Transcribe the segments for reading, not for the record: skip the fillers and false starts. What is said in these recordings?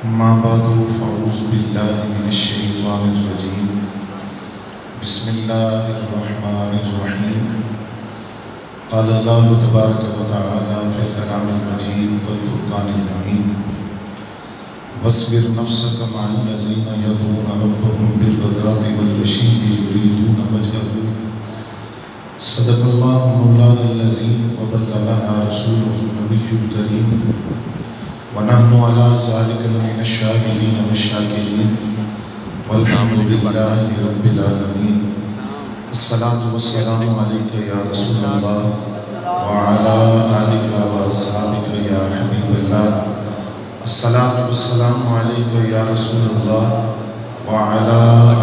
أما بعد فأعوذ بالله من الشيطان الرجيم بسم الله الرحمن الرحيم قال الله تبارك وتعالى في الكلام المجيد والفرقان الحميد واصبر نفسك مع الذين يدعون ربهم بالغداة والعشي يريدون وجهه صدق الله مولانا العظيم وبلغنا رسوله النبي الكريم ونحن على ذلك من الشاهدين والشاكرين والحمد لله رب العالمين الصلاة والسلام عليك يا رسول الله وعلى آلك وأصحابك يا حبيب الله الصلاة والسلام عليك يا رسول الله وعلى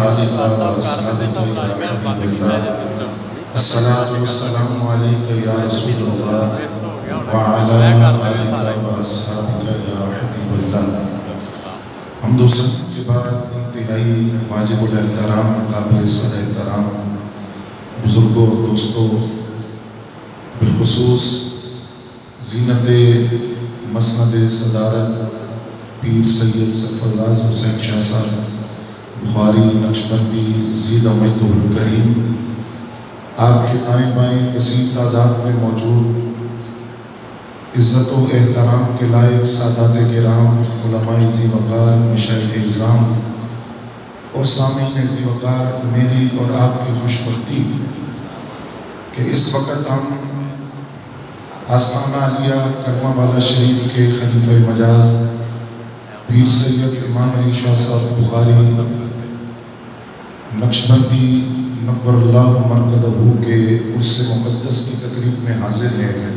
آلك وأصحابك يا حبيب الله الصلاة والسلام عليك يا رسول الله وعلى آلك وأصحابك يا حبيب الله حمد و ثنا کے بعد انتہائی واجب الاحترام قابل صد احترام بزرگوں اور دوستوں، بالخصوص زینت مسند صدارت پیر سید سرفراز حسین شاہ صاحب بخاری نقشبندی زید امید الکریم، آپ کے دائیں بائیں کثیر تعداد میں موجود عزت و احترام کے لائق سادات کرام، علماء ذی وقار، مشائخ اعظام اور سامعین ذی وقار، میری اور آپ کی خوش بختی کہ اس وقت ہم آستانہ عالیہ کرمہ والا شریف کے خلیفہ مجاز پیر سید امام علی شاہ صاحب بخاری نقشبندی نور اللہ مرکدہ کے عرس مقدس کی تقریب میں حاضر ہیں،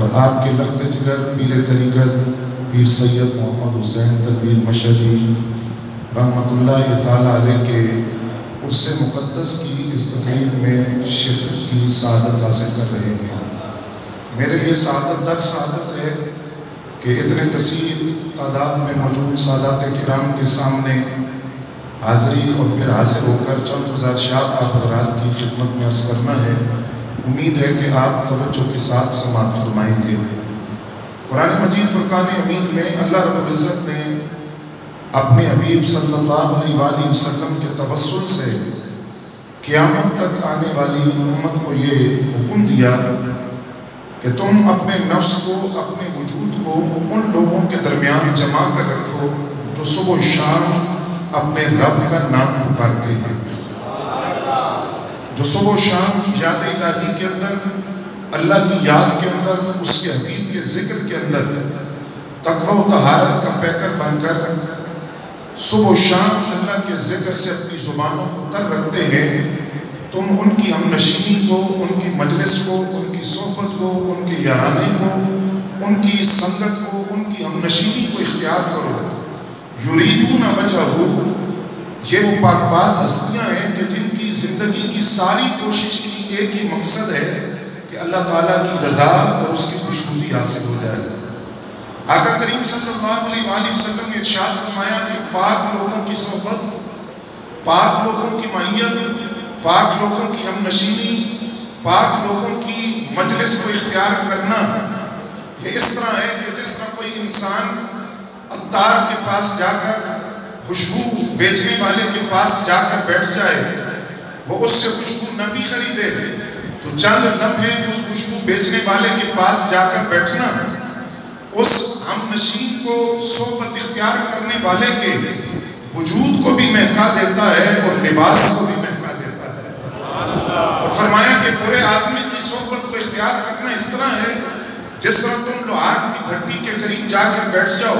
اور آپ کے لخت جگر پیر طریقت پیر سید محمد حسین تنویر مشہدی رحمۃ اللہ تعالیٰ علیہ کے عرس مقدس کی اس تقریب میں شرکت کی سعادت حاصل کر رہے ہیں۔ میرے لیے سعادت در سعادت ہے کہ اتنے کثیر تعداد میں موجود سادات کرام کے سامنے حاضری اور پھر حاضر ہو کر چند گزارشات آپ حضرات کی خدمت میں عرض کرنا ہے۔ امید ہے کہ آپ توجہ کے ساتھ سماعت فرمائیں گے۔ قرآن مجید فرقان حمید میں اللہ رب العزت نے اپنے حبیب صلی اللہ علیہ وآلہ وسلم کے توسل سے قیامت تک آنے والی امت کو یہ حکم دیا کہ تم اپنے نفس کو، اپنے وجود کو ان لوگوں کے درمیان جمع کر رکھو جو صبح و شام اپنے رب کا نام پکارتے ہیں، جو صبح و شام یاد الہی کے اندر، اللہ کی یاد کے اندر، اس کے حبیب کے ذکر کے اندر تقوی و طہارت کا پیکر بن کر صبح و شام اللہ کے ذکر سے اپنی زبانوں کو تر رکھتے ہیں، تم ان کی ہم نشینی کو، ان کی مجلس کو، ان کی صحبت کو، ان کے یارانے کو، ان کی سنگت کو، ان کی ہم نشینی کو اختیار کرو۔ یریدون وجہہ، یہ وہ پاک باز ہستیاں ہیں کہ جن کی زندگی کی ساری کوشش کی ایک ہی مقصد ہے کہ اللہ تعالیٰ کی رضا اور اس کی خوشنودی حاصل ہو جائے۔ آقا کریم صلی اللہ علیہ وآلہ وسلم نے ارشاد فرمایا کہ پاک لوگوں کی صحبت، پاک لوگوں کی معیت، پاک لوگوں کی ہم نشینی، پاک لوگوں کی مجلس کو اختیار کرنا، یہ اس طرح ہے کہ جس طرح کوئی انسان عطار کے پاس جا کر، خوشبو بیچنے والے کے پاس جا کر بیٹھ جائے، وہ اس سے خوشبو نہ بھی خریدے تو چند لمحے اس خوشبو بیچنے والے کے پاس جا کر بیٹھنا اس ہم نشین کو، صحبت اختیار کرنے والے کے وجود کو بھی مہکا دیتا ہے اور لباس کو بھی مہکا دیتا ہے۔ اور فرمایا کہ برے آدمی کی صحبت کو اختیار کرنا اس طرح ہے جس طرح تم لوہار کی بھٹی کے قریب جا کر بیٹھ جاؤ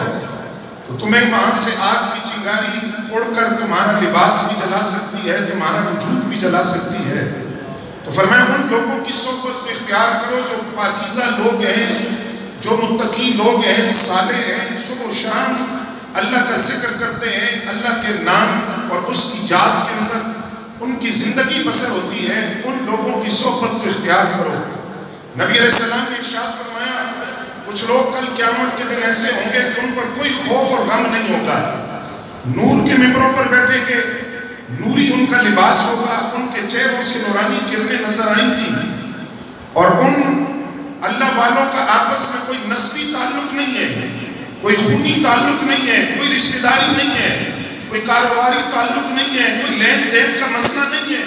تو تمہیں وہاں سے آگ کی چنگاری اڑ کر تمہارا لباس بھی جلا سکتی ہے، تمہارا وجود بھی جلا سکتی ہے۔ تو فرمایا ان لوگوں کی صحبت کو اختیار کرو جو پاکیزہ لوگ ہیں، جو متقی لوگ ہیں، صالح ہیں، صبح و شام اللہ کا ذکر کرتے ہیں، اللہ کے نام اور اس کی یاد کے اندر ان کی زندگی بسر ہوتی ہے، ان لوگوں کی صحبت کو اختیار کرو۔ نبی علیہ السلام نے ارشاد فرمایا کچھ لوگ کل قیامت کے دن ایسے ہوں گے کہ ان پر کوئی خوف اور غم نہیں ہوگا، نور کے ممبروں پر بیٹھیں گے، نوری ان کا لباس ہوگا، ان کے چہروں سے نورانی کرنیں نظر آئیں گی، اور ان اللہ والوں کا آپس میں کوئی نسبی تعلق نہیں ہے، کوئی خونی تعلق نہیں ہے، کوئی رشتہ داری نہیں ہے، کوئی کاروباری تعلق نہیں ہے، کوئی لین دین کا مسئلہ نہیں ہے،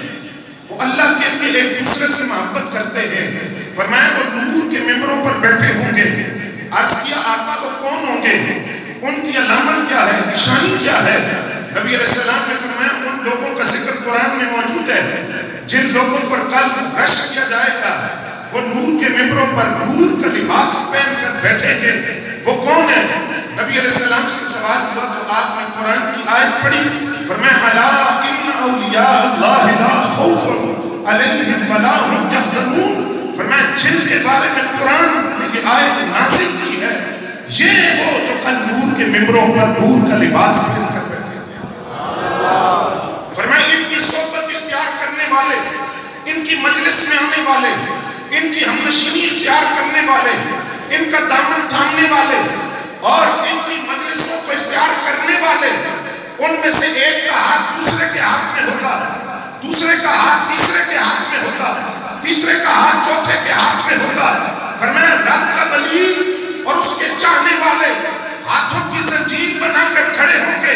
وہ اللہ کے لیے ایک دوسرے سے محبت کرتے ہیں۔ فرمایا وہ نور کے ممبروں پر بیٹھے ہوں گے۔ عرض کیا آقا وہ کون ہوں گے، ان کی علامت کیا ہے، نشانی کیا ہے؟ نبی علیہ السلام نے فرمایا ان لوگوں کا ذکر قرآن میں موجود ہے جن لوگوں پر قلب رش کیا جائے گا، وہ نور کے ممبروں پر نور کا لباس پہن کر بیٹھیں گے۔ وہ کون ہے؟ نبی علیہ السلام سے سوال ہوا تو آپ نے قرآن کی آیت پڑھی، فرمایا الا ان اولیاء اللہ لا خوف علیہم ولا هم یحزنون۔ فرمایا جن کے بارے میں قرآن نے یہ آیت نازل کی ہے یہ وہ جو کل نور کے ممبروں پر نور کا لباس پہن کر بیٹھے ہیں۔ فرمایا ان کی صحبت اختیار کرنے والے، ان کی مجلس میں آنے والے، ان کی ہمنشینی اختیار کرنے والے، ان کا دامن تھامنے والے اور ان کی مجلسوں کو اختیار کرنے والے، ان میں سے ایک کا ہاتھ دوسرے کے ہاتھ میں ہوگا، دوسرے کا ہاتھ تیسرے کے ہاتھ میں ہوگا، تیسرے کا ہاتھ چوتھے کے ہاتھ میں ہوگا۔ فرمایا رب کا ولی اور اس کے چاہنے والے ہاتھوں کی زنجیر بنا کر کھڑے ہوں گے،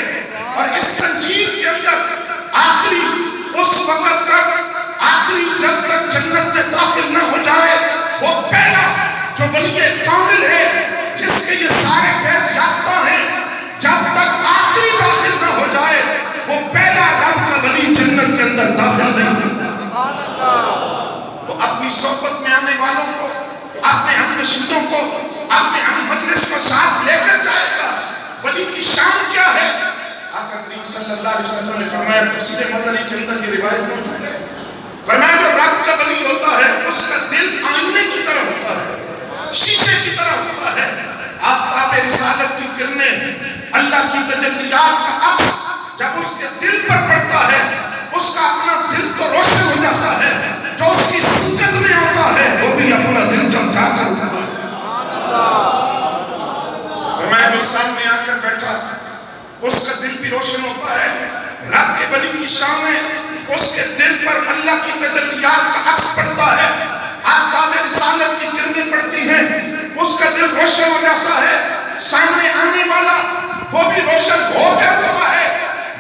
اور اس زنجیر کے اندر آخری اس وقت تک، آخری جب تک جنت میں داخل نہ ہو جائے، وہ پہلا جو ولی کامل ہے جس کے یہ سارے فیض یافتہ ہیں، جب تک آخری داخل نہ ہو جائے وہ پہلا رب کا ولی جنت کے اندر داخل نہیں ہوگا۔ وہ اپنی صحبت میں آنے والوں کو، اپنے ہم نشینوں کو، اپنے ہم مجلس کو ساتھ لے کر جائے گا۔ ولی کی شان کیا ہے؟ آقا کریم صلی اللہ علیہ وسلم نے فرمایا، تفسیر مظہری کے اندر یہ روایت موجود ہے، فرمایا جو رب کا ولی ہوتا ہے اس کا دل آئینے کی طرح ہوتا ہے، شیشے کی طرح ہوتا ہے۔ آفتاب رسالت کی کرنیں، اللہ کی تجلیات کا عکس جب اس کے دل پر پڑتا ہے اس کا اپنا دل تو روشن ہو جاتا ہے، جو اس کی سنگت میں ہوتا ہے وہ بھی اپنا دل چمکا کر اٹھتا ہے۔ فرمایا جو سامنے آ کر بیٹھا اس کا دل بھی روشن ہوتا ہے۔ رب کے ولی کی شان ہے اس کے دل پر اللہ کی تجلیات کا عکس پڑتا ہے، آفتاب رسالت کی کرنیں پڑتی ہیں، اس کا دل روشن ہو جاتا ہے، سامنے آنے والا وہ بھی روشن ہو کر ہوتا ہے۔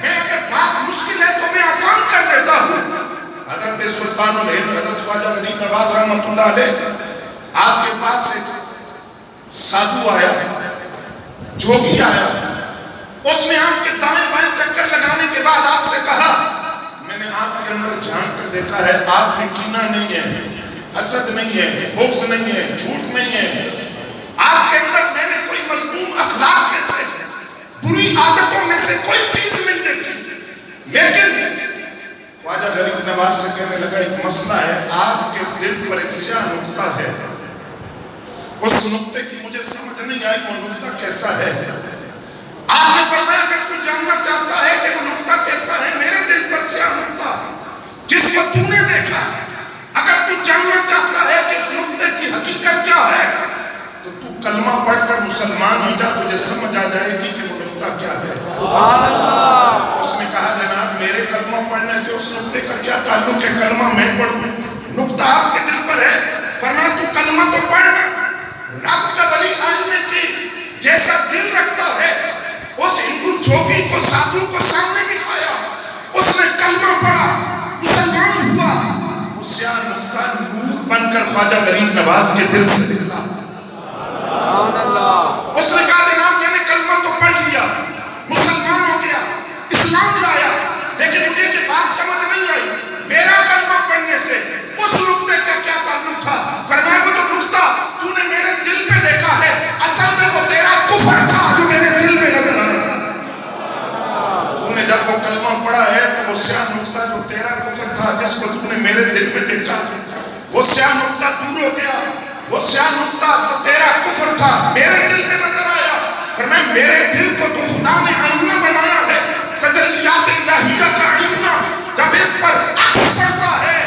میں اگر بات مشکل ہے تو میں آسان کر دیتا ہوں۔ حضرت سلطان الہند حضرت خواجہ غریب نواز رحمۃ اللہ علیہ، آپ کے پاس ایک سادھو آیا، جوگی آیا، اس نے آپ کے دائیں بائیں چکر لگانے کے بعد آپ سے کہا میں نے آپ کے اندر جھانک کر دیکھا ہے، آپ میں کینہ نہیں ہے، حسد نہیں ہے، بغض نہیں ہے، جھوٹ نہیں ہے، آپ کے اندر میں نے کوئی مذموم اخلاق میں سے، بری عادتوں میں سے کوئی چیز نہیں دیکھی۔ لیکن خواجہ غریب نواز سے کہنے لگا ایک مسئلہ ہے، آپ کے دل پر ایک سیاہ نقطہ ہے، اس نقطے کی مجھے سمجھ نہیں آئی وہ نقطہ کیسا ہے۔ آپ نے فرمایا اگر تو جاننا چاہتا ہے کہ وہ نقطہ کیسا ہے، میرے دل پر سیاہ نقطہ جس کو تو نے دیکھا، اگر تو جاننا چاہتا ہے کہ اس نقطے کی حقیقت کیا ہے تو تو کلمہ پڑھ کر مسلمان ہو جا، تجھے سمجھ آ جائے گی کہ وہ نقطہ کیا ہے۔ سبحان اللہ۔ اس نے کہا جناب میرے کلمہ پڑھنے سے اس نقطے کا کیا تعلق ہے، کلمہ میں پڑھوں، نقطہ آپ کے دل پر ہے۔ فرمایا تو کلمہ تو پڑھ، رب کا ولی آئینے کی جیسا دل رکھتا ہے، اس ہندو جوگی کو سادھو کو سامنے بٹھایا، اس نے کلمہ پڑھا، مسلمان ہوا، اس سیاہ نقطہ نور بن کر خواجہ غریب نواز کے دل سے نکلا۔ اس نے کہا جناب میں نے کلمہ تو پڑھ لیا، مسلمان ہو گیا، اسلام لایا، لیکن مجھے یہ بات سمجھ نہیں آئی میرا کلمہ پڑھنے سے اس نقطے کا کیا تعلق تھا۔ فرمایا وہ جو نقطہ تو نے میرے دل پہ دیکھا ہے اصل میں وہ تیرا کفر تھا جو میرے دل میں نظر آیا۔ تو نے جب وہ کلمہ پڑھا ہے تو وہ سیاہ نقطہ جو تیرا کفر تھا جس کو تو نے میرے دل میں دیکھا، وہ سیاہ نقطہ دور ہو گیا، وہ سیاہ نقطہ جو تیرا کفر تھا میرے دل میں نظر آیا۔ فرمایا میرے دل کو تو خدا نے آئینہ بنایا ہے، تجلیات الہیہ کا آئینہ، جب اس پر عکس پڑتا ہے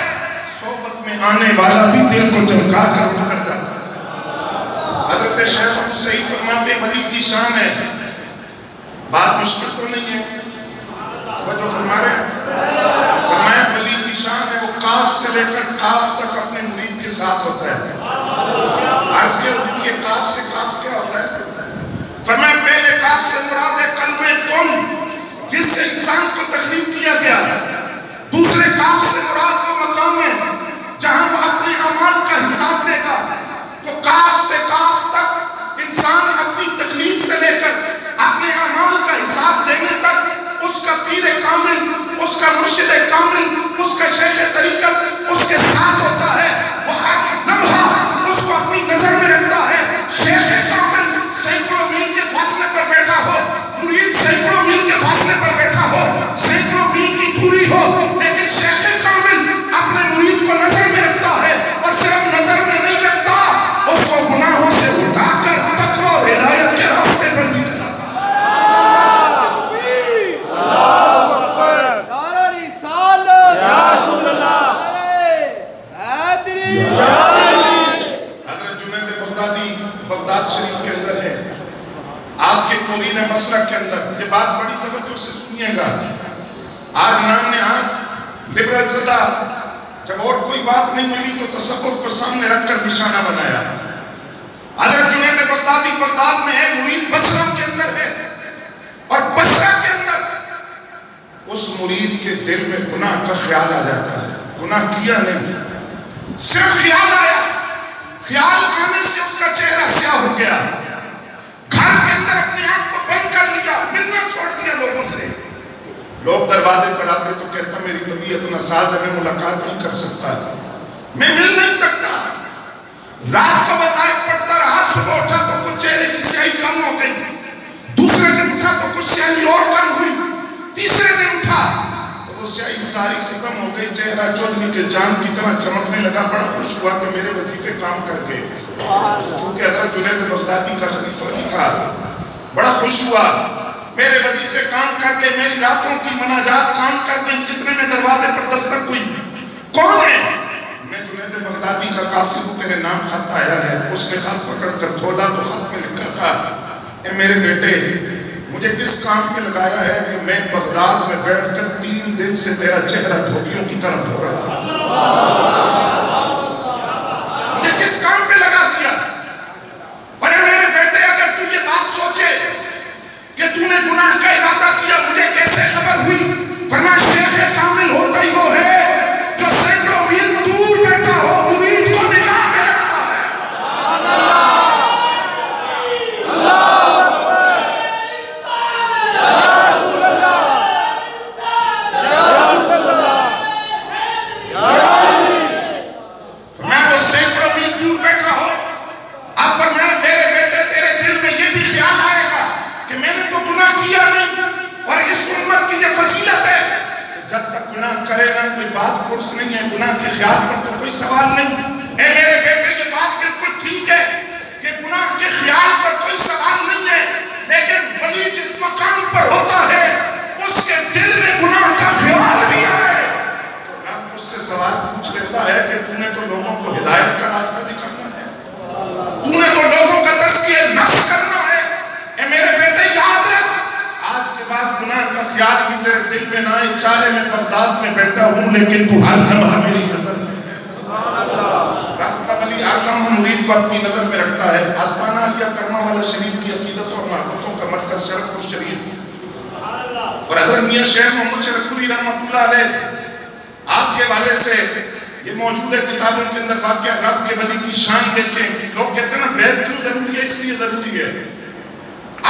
صحبت میں آنے والا بھی دل کو چمکا کر اٹھ کر جاتا ہے۔ حضرت شیخ ابو سعید فرماتے ولی کی شان ہے، بات مشکل تو نہیں ہے، وہ جو فرما رہے ہیں، فرمایا ولی کی شان ہے وہ کاف سے لے کر کاف تک اپنے مرید کے ساتھ ہوتا ہے۔ آج کے حضور یہ کاف سے کاف کیا ہوتا ہے؟ فرمایا مرشد کامل، اس کا شیخ طریقت اس کے ساتھ ہوتا ہے، وہ ہر لمحہ اس کو اپنی نظر میں رکھتا ہے۔ شیخ کامل سینکڑوں میل کے فاصلے پر بیٹھا ہو، مرید سینکڑوں میل کے فاصلے پر بیٹھا ہو، سینکڑوں میل کی دوری ہو، لیکن شیخ کامل اپنے مرید کو نظر میں رکھتا ہے، اور صرف نظر میں نہیں رکھتا، اس کو گناہوں سے اٹھا کر تقویٰ اور ہدایت کے راستے پر بھی چلاتا بغداد شریف کے اندر ہے، آپ کے مرید مسلک کے اندر۔ یہ بات بڑی توجہ سے سنیے گا۔ آج نام نے لبرل زدہ جب اور کوئی بات نہیں ملی تو تصوف کو سامنے رکھ کر نشانہ بنایا۔ حضرت جنید بغدادی بغداد میں ہے، مرید بصرہ کے اندر ہے، اور بصرہ کے اندر اس مرید کے دل میں گناہ کا خیال آ جاتا ہے۔ گناہ کیا نہیں، صرف خیال آیا، خیال آنے سے اس کا چہرہ سیاہ ہو گیا، گھر کے اندر اپنے آپ کو بند کر لیا، ملنا چھوڑ دیا لوگوں سے۔ لوگ دروازے پر آتے تو کہتا میری طبیعت ناساز ہے، میں ملاقات نہیں کر سکتا، میں مل نہیں سکتا۔ رات کو وظائف پڑھتا رہا، صبح اٹھا تو کچھ چہرے کی سیاہی کم ہو گئی، دوسرے دن اٹھا تو کچھ سیاہی اور کم ہوئی، تیسرے دن اٹھا تو وہ سیاہی ساری ختم ہو گئی، چہرہ چودھری کے چاند کی طرح چمکنے لگا۔ بڑا خوش ہوا کہ میرے وظیفے کام کر کے، چونکہ حضرت جنید بغدادی کا خلیفہ بھی تھا، بڑا خوش ہوا میرے وظیفے کام کر کے، میری راتوں کی مناجات کام کر کے۔ اتنے میں دروازے پر دستک ہوئی، کون ہے؟ میں جنید بغدادی کا قاصد ہوں، تیرے نام خط آیا ہے۔ اس نے خط پکڑ کر کھولا تو خط میں لکھا تھا، اے میرے بیٹے، مجھے کس کام پہ لگایا ہے کہ میں بغداد میں بیٹھ کر 3 دن سے تیرا چہرہ دھوبیوں کی طرح دھو رہا ہوں، مجھے کس کام پہ لگا دیا؟ اور اے میرے بیٹے، اگر تو یہ بات سوچے کہ تو نے گناہ کا ارادہ کیا، مجھے کیسے خبر ہوئی؟ فرمایا شیخ کامل ہوتا ہی وہ ہے جو سینکڑوں میل دور بیٹھا ہو، مرید کو نگاہ میں رکھتا ہے۔ فرمایا وہ سینکڑوں میل دور بیٹھا ہو۔ اب فرمایا میرے بیٹے، تیرے دل میں یہ بھی خیال آئے گا کہ میں نے تو گناہ کیا نہیں، اور اس امت کی یہ فضیلت ہے کہ جب تک گناہ کرے نہ کوئی باز پرس نہیں ہے، گناہ کے خیال پر تو کوئی سوال نہیں۔ اے میرے بیٹے، یہ بات بالکل ٹھیک ہے کہ گناہ کے خیال پر کوئی سوال نہیں ہے، لیکن ولی جس مقام پر ہوتا ہے اس کے دل میں گناہ کا خیال بھی آئے تو رب اس سے سوال پوچھ لیتا ہے کہ تو نے تو لوگوں کو ہدایت کا راستہ دکھانا ہے، تو نے تو لوگوں کا تزکیہ نفس کرنا ہے۔ اے میرے بیٹے یاد رکھ، آج کے بعد گناہ کا خیال بھی تیرے دل میں نہ آئے، چاہے میں بغداد میں بیٹھا ہوں لیکن تو ہر لمحہ میری نظر میں ہے۔ رب کا ولی ہر لمحہ مرید کو اپنی نظر میں رکھتا ہے۔ آستانہ عالیہ کرما والا شریف کی عقیدت اور محبتوں کا مرکز شرف پور شریف، اور حضرت میاں شیخ محمد شرفپوری رحمۃ اللہ علیہ، آپ کے والے سے یہ موجود ہے کتابوں کے اندر واقعہ۔ رب کے ولی کی شان دیکھیں، لوگ کہتے ہیں نا بیعت کیوں ضروری ہے؟ اس لیے ضروری ہے،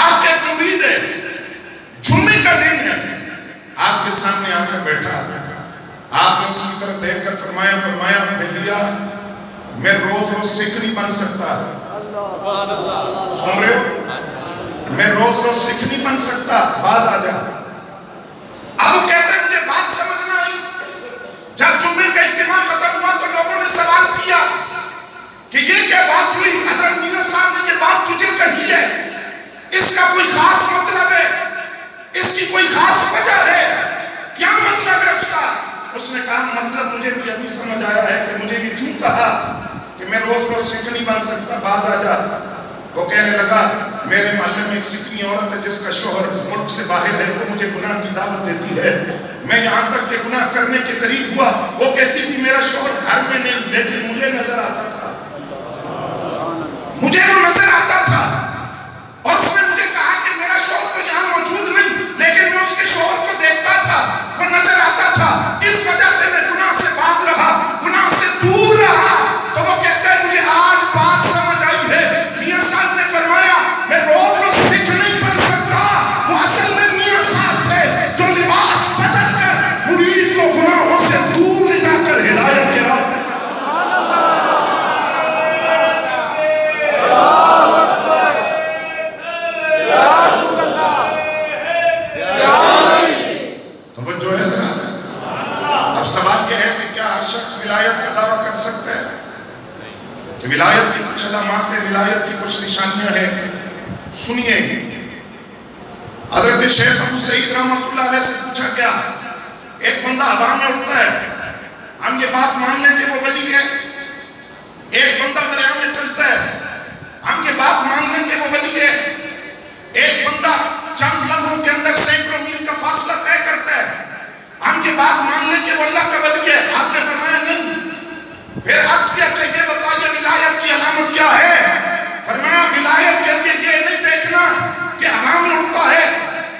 آپ کے مرید ہے، جمعے کا دن ہے، آپ کے سامنے آ کر بیٹھا، آپ نے اس کی طرف دیکھ کر فرمایا بھیا، میں روز روز سکھ نہیں بن سکتا، سن رہے ہو؟ میں روز روز سکھ نہیں بن سکتا، باز آ جا۔ اب وہ کہتے ہیں مجھے بات سمجھنا آئی۔ جب جمعے کا اجتماع ختم ہوا تو لوگوں نے سوال کیا کہ یہ کیا بات ہوئی؟ حضرت میاں صاحب نے یہ بات تجھے کہی ہے، اس کا کوئی خاص مطلب ہے، اس کی کوئی خاص وجہ ہے، کیا مطلب ہے اس کا؟ اس نے کہا مطلب مجھے بھی ابھی سمجھ آیا ہے کہ مجھے بھی کیوں کہا کہ میں روز روز سکھ نہیں بن سکتا، باز آ جا۔ وہ کہنے لگا میرے محلے میں ایک سکھنی عورت ہے جس کا شوہر ملک سے باہر ہے، وہ مجھے گناہ کی دعوت دیتی ہے، میں یہاں تک کہ گناہ کرنے کے قریب ہوا، وہ کہتی تھی میرا شوہر گھر میں نہیں، لیکن مجھے نظر آتا تھا، مجھے وہ نظر آتا تھا، اور اس نے مجھے کہا کہ میرا شوہر تو یہاں موجود نہیں، لیکن میں اس کے شوہر کو دیکھتا تھا، وہ نظر آتا تھا، اس وجہ سے میں گناہ سے باز رہا، گناہ سے دور رہا۔ تو وہ کہتا ہے مجھے آج بات سمجھ آئی ہے، میاں صاحب نے فرمایا میں روز روز سکھ نہیں بن سکتا، وہ اصل میں میاں صاحب تھے جو لباس بدل کر مرید سنیے، حضرت شیخ ابو سعید رحمۃ اللہ علیہ سے پوچھا گیا، ایک بندہ ہوا میں اٹھتا ہے، ہم یہ بات مان لیں کہ وہ ولی ہے؟ ایک بندہ دریا میں چلتا ہے، ہم یہ بات مان لیں کہ وہ ولی ہے؟ ایک بندہ چند لمحوں کے اندر سینکڑوں میل کا فاصلہ طے کرتا ہے، ہم یہ بات مان لیں کہ وہ اللہ کا ولی ہے؟ آپ نے فرمایا نہیں۔ پھر عرض کیا چاہیے بتائیے ولایت کی علامت کیا ہے؟ فرمایا ولایت کے لیے یہ نہیں دیکھنا کہ ہوا میں اڑتا ہے،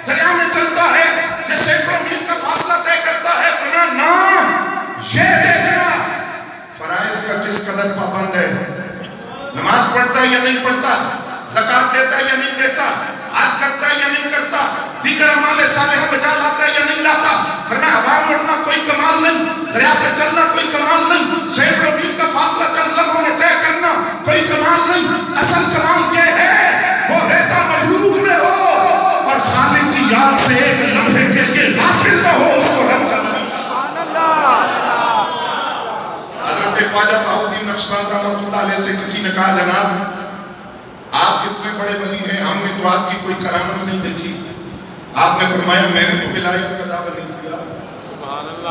دریا میں چلتا ہے، یہ سینکڑوں میل کا فاصلہ طے کرتا ہے، فرمایا نہ، یہ دیکھنا فرائض کا کس قدر پابند ہے، نماز پڑھتا ہے یا نہیں پڑھتا، زکوٰۃ دیتا ہے یا نہیں دیتا، حج کرتا ہے یا نہیں کرتا، دیگر اعمال صالحہ بجا لاتا ہے یا نہیں لاتا۔ فرمایا ہوا میں اڑنا کوئی کمال نہیں، دریا پہ چلنا کوئی کمال نہیں، سینکڑوں میل کا فاصلہ چند لمحوں میں طے کرنا کوئی کمال نہیں، اصل کمال یہ ہے وہ رہتا مخلوق میں ہو اور خالق کی یاد سے ایک لمحے کے لیے غافل نہ ہو، اس کو رب کا ولی۔ حضرت خواجہ بہاؤالدین نقشبند رحمۃ اللہ علیہ سے کسی نے کہا جناب آپ اتنے بڑے ولی ہیں، ہم نے تو آپ کی کوئی کرامت نہیں دیکھی۔ آپ نے فرمایا میں نے تو ولایت کا دعویٰ نہیں کیا،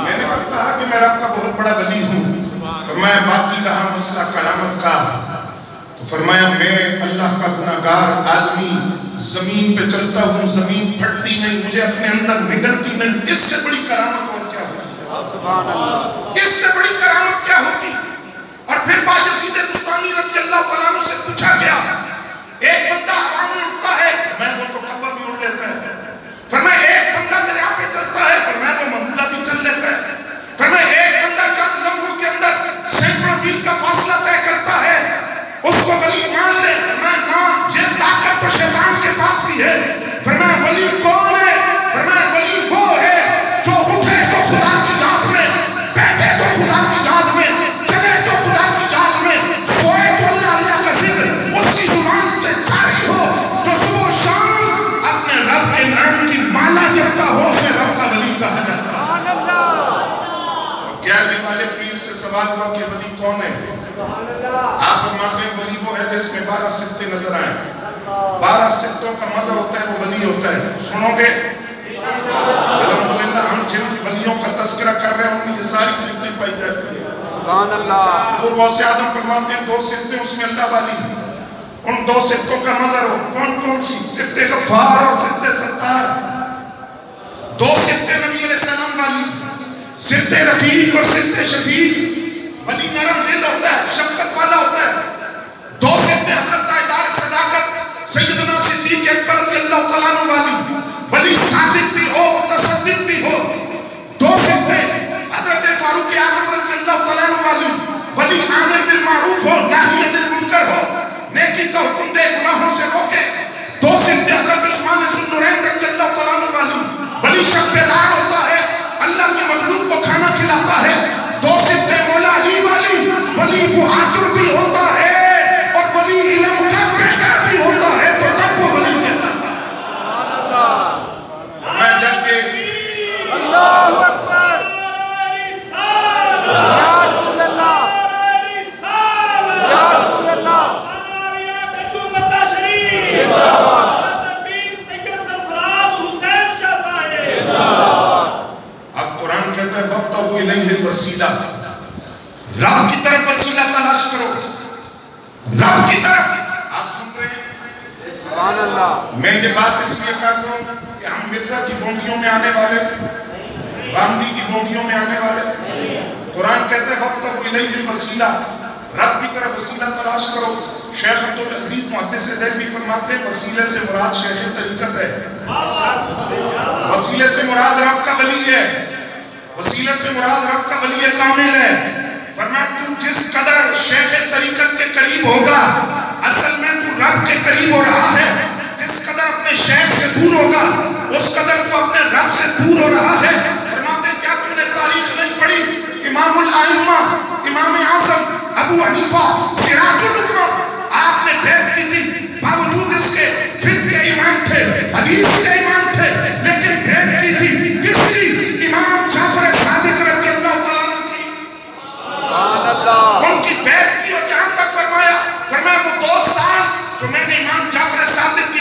میں نے کہا کہ میں آپ کا بہت بڑا ولی ہوں۔ فرمایا باقی رہا مسئلہ کرامت کا، تو فرمایا میں اللہ کا گناہگار آدمی زمین پہ چلتا ہوں، زمین پھٹتی نہیں، مجھے اپنے اندر نگلتی نہیں، اس سے بڑی کرامت اور کیا ہوگی؟ اس سے بڑی کرامت کیا ہوگی؟ اور پھر بایزید بستامی رضی اللہ تعالیٰ عنہ سے پوچھا گیا، ایک بندہ ہوا میں اڑتا ہے، میں وہ تو کبا بھی اڑ لیتا ہے، فرمایا ایک بندہ دریا پہ چلتا ہے، فرمایا وہ معمولہ بھی چل لیتا ہے، فرمایا ایک بندہ چند لمحوں کے اندر سینکڑوں میل کا فاصلہ طے کرتا ہے، اس کو ولی مان لے؟ فرمایا نا، یہ طاقت تو شیطان کے پاس بھی ہے۔ فرمایا ولی کون ہے؟ فرمایا ولی وہ ہے جو اٹھے تو خدا کی یاد میں، بیٹھے تو خدا کی یاد میں، چلے تو خدا کی یاد میں، سوئے تو اللہ اللہ کا ذکر اس کی زبان سے جاری ہو، جو صبح و شام اپنے رب کے نام کی مالا جپتا ہو، اسے رب کا ولی کہا جاتا ہے۔ اور 11ویں والے پیر سے سوال ہوا کہ ولی کون ہے؟ آپ فرماتے ہیں ولی وہ ہے جس میں 12 سکتے نظر آئیں، 12 سکتوں کا مظہر ہوتا ہے، وہ ولی ہوتا ہے۔ سنو گے الحمدللہ ہم جن ولیوں کا تذکرہ کر رہے ہیں ان میں یہ ساری سکتیں پائی جاتی ہیں۔ سبحان اللہ۔ حضور غوث اعظم فرماتے ہیں 2 سکتیں اس میں اللہ والی، ان 2 سکتوں کا مظہر ہو، کون کون سی؟ سکتے غفار اور سکتے ستار۔ 2 سکتے نبی علیہ السلام والی، سکتے رفیق اور سکتے شفیق۔ ولی نرم دل ہوتا ہے، شفقت والا ہوتا ہے۔ 2 سکتے حضرت تاجدار صداقت سیدنا صدیق اکبر رضی اللہ تعالیٰ عنہ والی، ولی صادق بھی ہو، متصدق بھی ہو۔ 2 سکتے حضرت فاروق اعظم رضی اللہ تعالیٰ عنہ والی، ولی عامر بالمعروف ہو، ناہی عن المنکر ہو، نیکی کا حکم دے، گناہوں سے روکے۔ 2 سکتے حضرت عثمان ذو النورین رضی اللہ تعالیٰ عنہ والی، ولی شب بیدار ہوتا ہے، اللہ کی مخلوق کو کھانا کھلاتا ہے۔ 2 سکتے مولا علی والی، ولی بہادر بھی ہوتا ہے اور ولی علم کا بیٹا بھی ہوتا ہے، تو تب وہ ولی کہتا ہے۔ میں جب کہ اللہ اکبر یا رسول اللہ یا رسول اللہ اب قرآن کہتا ہے وَابْتَغُوا إِلَيْهِ الْوَسِيلَةَ، رب کی طرف وسیلہ تلاش کرو، رب کی طرف۔ آپ سن رہے ہیں؟ سبحان اللہ۔ میں یہ بات اس لیے کر رہا ہوں کہ ہم مرزا کی بونڈیوں میں آنے والے، راندی کی بونڈیوں میں آنے والے، قرآن کہتا ہے وَابْتَغُوا إِلَيْهِ الْوَسِيلَةَ، رب کی طرف وسیلہ تلاش کرو۔ شیخ عبدالعزیز محدث دہلوی فرماتے ہیں وسیلے سے مراد شیخ طریقت ہے، وسیلے سے مراد رب کا ولی ہے، وسیلے سے مراد رب کا ولی کامل ہے۔ فرمایا تو جس قدر شیخ طریقت کے قریب ہوگا، اصل میں تو رب کے قریب ہو رہا ہے، جس قدر اپنے شیخ سے دور ہوگا اس قدر تو اپنے رب سے دور ہو رہا ہے۔ فرماتے کیا تو نے تاریخ نہیں پڑھی؟ امام الائمہ، امام اعظم ابو حنیفہ سراج الامہ، آپ نے بیعت کی تھی، باوجود اس کے فقہ کے امام تھے، حدیث کے امام تھے، لیکن بیعت کی تھی کس کی؟ امام جعفر صادق رضی اللہ تعالیٰ عنہ کی۔ ان کی بیعت کی اور یہاں تک فرمایا وہ 2 سال جو میں نے امام جعفر صادق کی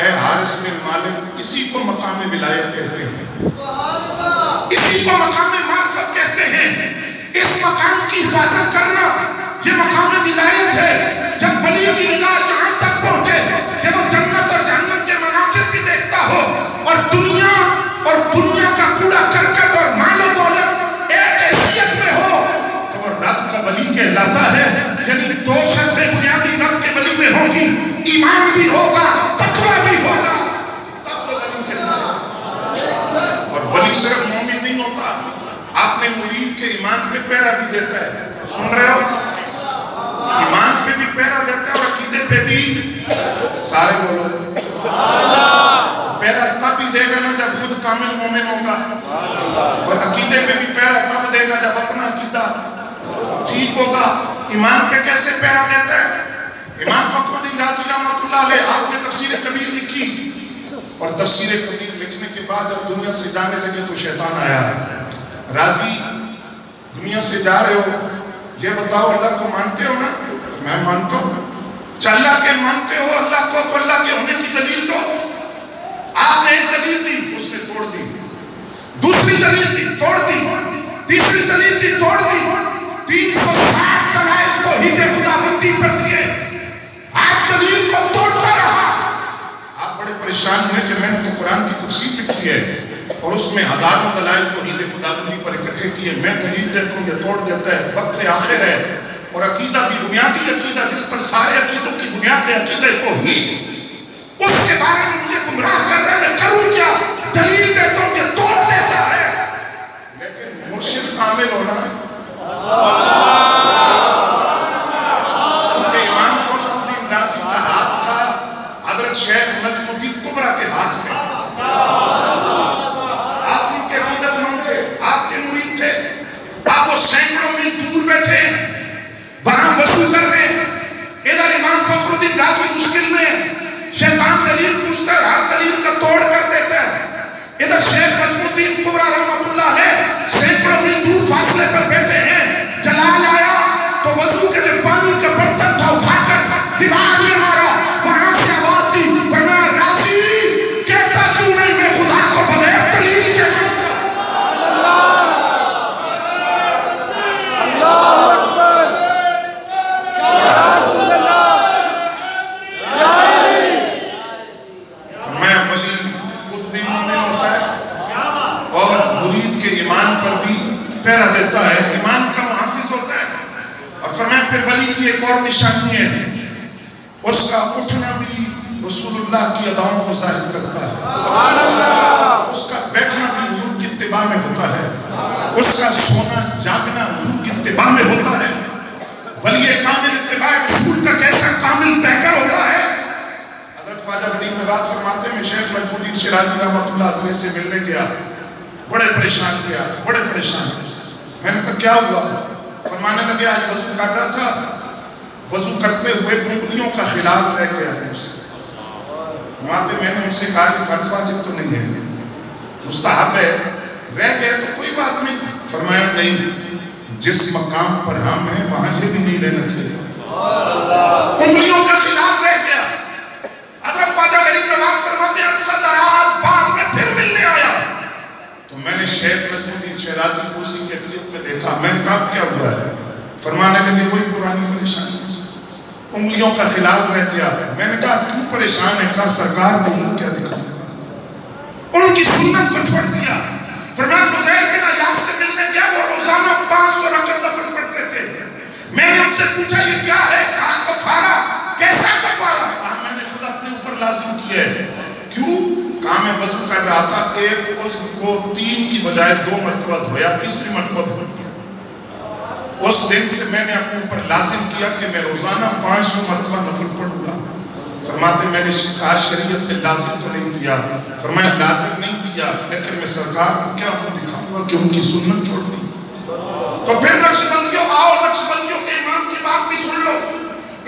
اے حارث بن مالک اسی کو مقام ولایت کہتے ہیں، اسی کو مقام معرفت کہتے ہیں۔ اس مقام کی حفاظت کرنا یہ مقام ولایت ہے۔ جب ولی کی نگاہ یہاں تک پہنچے کہ وہ جنت اور جہنم کے مناظر بھی دیکھتا ہو اور دنیا کا کوڑا کرکٹ اور مال و دولت ایک حیثیت میں ہو تو وہ رب کا ولی کہلاتا ہے۔ یعنی دو شرطیں بنیادی رب کے ولی میں ہوں گی، ایمان بھی ہوگا، تقویٰ بھی ہوگا، تب تو ولی کہلاتا ہے۔ اور ولی صرف مومن نہیں ہوتا، آپ نے مرید کے ایمان پہ پیرا بھی دیتا ہے، سن رہے ہو؟ ایمان پہ بھی پیرا دیتا ہے اور عقیدے پہ بھی، سارے بولو پیرا تب ہی دے گا نا جب خود کامل مومن ہوگا، اور عقیدے پہ بھی پیرا تب دے گا جب اپنا عقیدہ ٹھیک ہوگا۔ ایمان پہ کیسے پیرا دیتا ہے؟ امام فخر الدین رازی رحمۃ اللہ علیہ، آپ نے تفسیر کبیر لکھی اور تفسیر کبیر لکھنے کے بعد جب دنیا سے جانے لگے تو شیطان آیا، رازی دنیا سے جا رہے ہو، یہ بتاؤ اللہ کو مانتے ہو نا؟ میں مانتا ہوں۔ اللہ کے مانتے ہو اللہ کو تو اللہ کے ہونے کی دلیل دو۔ آپ نے ایک دلیل دی، اس نے توڑ دی، دوسری دلیل دی توڑ دی، تیسری دلیل دی توڑ دی، 360 دلائل توحید خداوندی پر دیے، ہر دلیل کو توڑتا رہا۔ آپ بڑے پریشان ہوئے کہ میں نے تو قرآن کی تفسیر لکھی ہے اور اس میں ہزاروں دلائل توحید خداوندی پر اکٹھے کیے، میں دلیل دیتا ہوں یہ توڑ دیتا ہے، وقت آخر ہے اور عقیدہ بھی بنیادی عقیدہ جس پر سارے عقیدوں کی بنیاد ہے عقیدہ توحید، اس کے بارے میں مجھے گمراہ کر رہا ہے، میں کروں کیا؟ دلیل دیتا ہوں یہ توڑ دیتا ہے۔ لیکن مرشد کامل ہونا ہے، کیونکہ امام فخر الدین رازی کا ہاتھ تھا حضرت شیخ نجم الدین کبریٰ کے ہاتھ میں، آپ ان کے عقیدت مند تھے، آپ کے مرید تھے، آپ وہ سینکڑوں میں دور بیٹھے وہاں وضو کر رہے ہیں، ادھر امام فخر الدین رازی مشکل میں، شیطان دلیل پوچھتا ہے، ہر دلیل کا توڑ کر دیتا ہے، ادھر شیخ نجم الدین کبریٰ رحمۃ اللہ علیہ سینکڑوں میں دور فاصلے پر بیٹھے ہیں، جلال آیا تو وضو کے جو پانی کا برتن تھا اٹھا کر دیوار میں مارا، وہاں سے آواز دی، فرمایا رازی کہتا کیوں نہیں میں خدا کو بغیر دلیل کے پیرا دیتا ہے، ایمان کا محافظ ہوتا ہے۔ اور فرمایا پھر ولی کی ایک اور نشانی ہے، اس کا اٹھنا بھی رسول اللہ کی اداؤں کو ظاہر کرتا ہے، اس کا بیٹھنا بھی حضور کی اتباع میں ہوتا ہے، اس کا سونا جاگنا حضور کی اتباع میں ہوتا ہے۔ ولی کامل اتباع رسول کا کیسا کامل پیکر ہوتا ہے؟ حضرت خواجہ غریب نواز فرماتے ہیں شیخ نجم الدین شیرازی رحمۃ اللہ علیہ سے ملنے گیا، بڑے پریشان کیا، بڑے پریشان۔ میں نے کہا کیا ہوا؟ فرمانے لگے آج وضو کر رہا تھا، وضو کرتے ہوئے انگلیوں کا خلال رہ گیا ہے مجھ سے۔ فرماتے میں نے ان سے کہا کہ فرض واجب تو نہیں ہے، مستحب ہے، رہ گیا تو کوئی بات نہیں۔ فرمایا نہیں، جس مقام پر ہم ہیں وہاں یہ بھی نہیں رہنا چاہیے، انگلیوں کا خلال رہ گیا۔ حضرت خواجہ غریب نواز فرماتے ہیں عرصہ دراز بعد میں پھر ملنے آیا تو میں نے شیخ نجم الدین شیرازی کو اسی کیفیت میں دیکھا، میں نے کہا کیا ہوا ہے؟ فرمانے لگے وہی پرانی پریشانی، انگلیوں کا خلال رہ گیا۔ میں نے کہا کیوں پریشان ہے؟ کہا سرکار نے ہوں کیا دکھاؤں گا، ان کی سنت کو چھوڑ دیا۔ فرمایا فضیل بن عیاض سے ملنے گیا، وہ روزانہ 500 رکعت نفل پڑھتے تھے۔ میں نے ان سے پوچھا یہ کیا ہے؟ کہا کفارہ۔ کیسا کفارہ؟ کہا میں نے خود اپنے اوپر لازم کیا ہے۔ کیوں؟ کہا میں وضو کر رہا تھا، ایک عضو کو 3 کی بجائے 2 مرتبہ دھویا، تیسری مرتبہ دھویا، اس دن سے میں نے اپنے اوپر لازم کیا کہ میں روزانہ 500 مرتبہ نفل پڑھوں گا۔ فرماتے میں نے کہا شریعت نے لازم تو نہیں کیا، فرمایا لازم نہیں کیا لیکن میں سرکار کو کیا ہوں دکھاؤں گا کہ ان کی سنت چھوڑ دی۔ تو پھر نقشبندیوں آؤ، نقشبندیوں کے امام کی بات بھی سن لو۔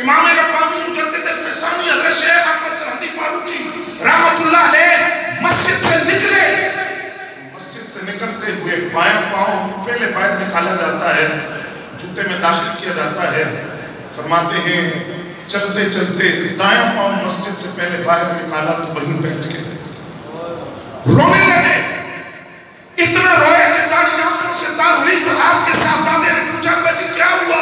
امام ربانی مجدد الفسانی حضرت شیخ احمد سرحدی فاروقی رحمت اللہ علیہ مسجد سے نکلے، مسجد سے نکلتے ہوئے بائیں پاؤں پہلے باہر نکالا جاتا ہے، جوتے میں داخل کیا جاتا ہے۔ فرماتے ہیں چلتے چلتے دایاں پاؤں مسجد سے پہلے باہر نکالا تو وہیں بیٹھ گئے، رونے لگے، اتنا روئے کہ داڑھی آنسوں سے تار ہوئی۔ تو آپ کے صاحبزادے نے پوچھا بجی کیا ہوا؟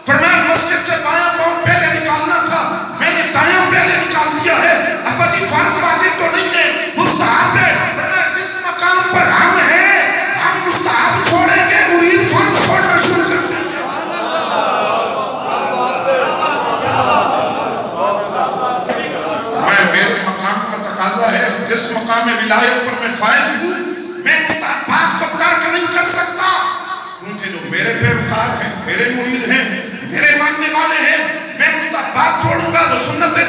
فرمایا مسجد سے بایاں پاؤں پہلے نکالنا تھا، میں نے دایاں پہلے نکال دیا ہے۔ ابا جی فرض واجب تو نہیں ہے، مستحب ہے۔ فرمایا جس مقام پر ہم ہیں ہم مستحب چھوڑیں گے، مرید فرض چھوڑنا شروع کر دیں گے۔ میرے مقام کا تقاضا ہے، جس مقام ولایت پر میں فائز ہوں میں مستحبات کو ترک نہیں کر سکتا، کیونکہ جو میرے پیروکار ہیں، میرے مرید ہیں، میرے ماننے والے ہیں، میں مستحبات چھوڑوں گا تو سنتیں